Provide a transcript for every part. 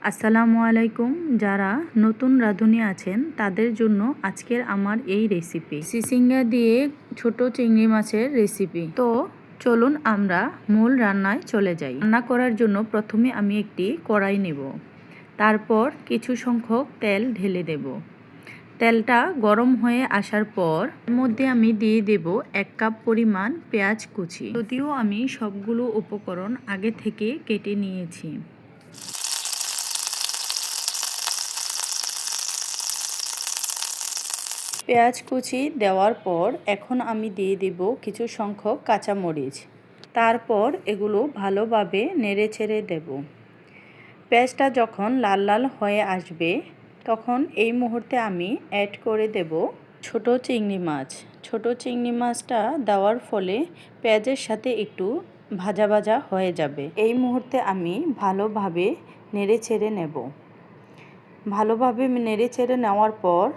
আসসালামু আলাইকুম। যারা নতুন রাঁধুনি আছেন তাদের জন্য আজকের আমার এই রেসিপি চিচিঙ্গা দিয়ে ছোট চিংড়ি মাছের রেসিপি। তো চলুন আমরা মূল রান্নায় চলে যাই। রান্না করার জন্য প্রথমে আমি একটি কড়াই নেব, তারপর কিছু সংখ্যক তেল ঢেলে দেব। তেলটা গরম হয়ে আসার পর এর মধ্যে আমি দিয়ে দেব 1 কাপ পরিমাণ পেঁয়াজ কুচি। যদিও আমি সবগুলো উপকরণ আগে থেকে কেটে নিয়েছি। পেঁয়াজ কুচি দেওয়ার পর এখন আমি দিয়ে দেব কিছু সংখ্যক কাঁচামরিচ। তারপর এগুলো ভালোভাবে নেড়ে ছেড়ে দেব। পেঁয়াজটা যখন লাল লাল হয়ে আসবে তখন এই মুহূর্তে আমি অ্যাড করে দেব ছোট চিংড়ি মাছ। ছোট চিংড়ি মাছটা দেওয়ার ফলে পেঁয়াজের সাথে একটু ভাজা ভাজা হয়ে যাবে। এই মুহূর্তে আমি ভালোভাবে নেড়ে ছেড়ে নেব। ভালোভাবে নেড়ে ছেড়ে নেওয়ার পর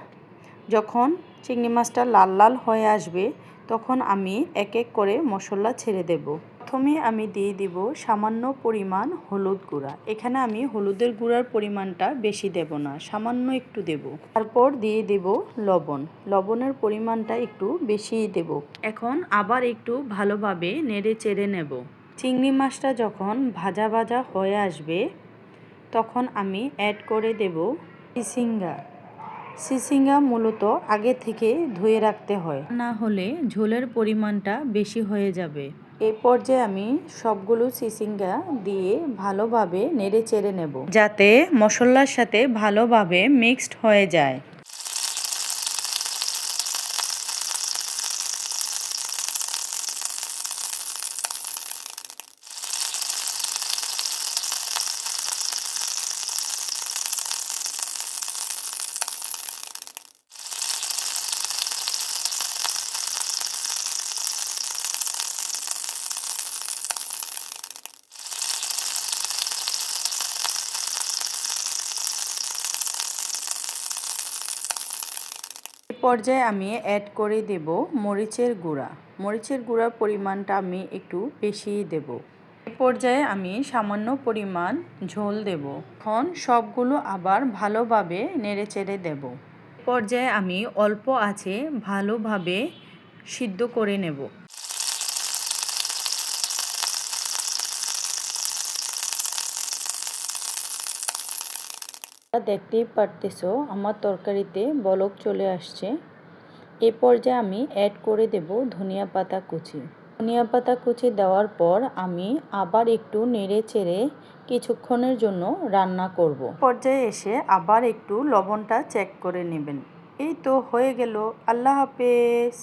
যখন চিংড়ি মাছটা লাল লাল হয়ে আসবে তখন আমি এক এক করে মশলা ছেড়ে দেব। প্রথমে আমি দিয়ে দিব সামান্য পরিমাণ হলুদ গুঁড়া। এখানে আমি হলুদের গুঁড়ার পরিমাণটা বেশি দেব না, সামান্য একটু দেব। তারপর দিয়ে দেব লবণ। লবণের পরিমাণটা একটু বেশিই দেব। এখন আবার একটু ভালোভাবে নেড়ে চেড়ে নেব। চিংড়ি মাছটা যখন ভাজা ভাজা হয়ে আসবে তখন আমি অ্যাড করে দেব চিচিঙ্গা। চিচিঙ্গা মূলত আগে থেকে ধুয়ে রাখতে হয়, না হলে ঝোলের পরিমাণটা বেশি হয়ে যাবে। এই পর্যায়ে আমি সবগুলো চিচিঙ্গা দিয়ে ভালোভাবে নেড়ে চেড়ে নেব যাতে মশলার সাথে ভালোভাবে মিক্সড হয়ে যায়। পর্যায়ে আমি অ্যাড করে দেব মরিচের গুঁড়া। মরিচের গুঁড়ার পরিমাণটা আমি একটু বেশিই দেব। এই পর্যায়ে আমি সামান্য পরিমাণ ঝোল দেব। এখন সবগুলো আবার ভালোভাবে নেড়েচেড়ে দেব। পর্যায়ে আমি অল্প আঁচে ভালোভাবে সিদ্ধ করে নেব। দেখতেই পারতেছো আমার তরকারিতে বলক চলে আসছে। এ পর্যায়ে আমি অ্যাড করে দেব ধনিয়া পাতা কুচি। ধনিয়া পাতা কুচি দেওয়ার পর আমি আবার একটু নেড়ে চেড়ে কিছুক্ষণের জন্য রান্না করব। পর্যায়ে এসে আবার একটু লবণটা চেক করে নেবেন। এই তো হয়ে গেল। আল্লাহ হাফেজ।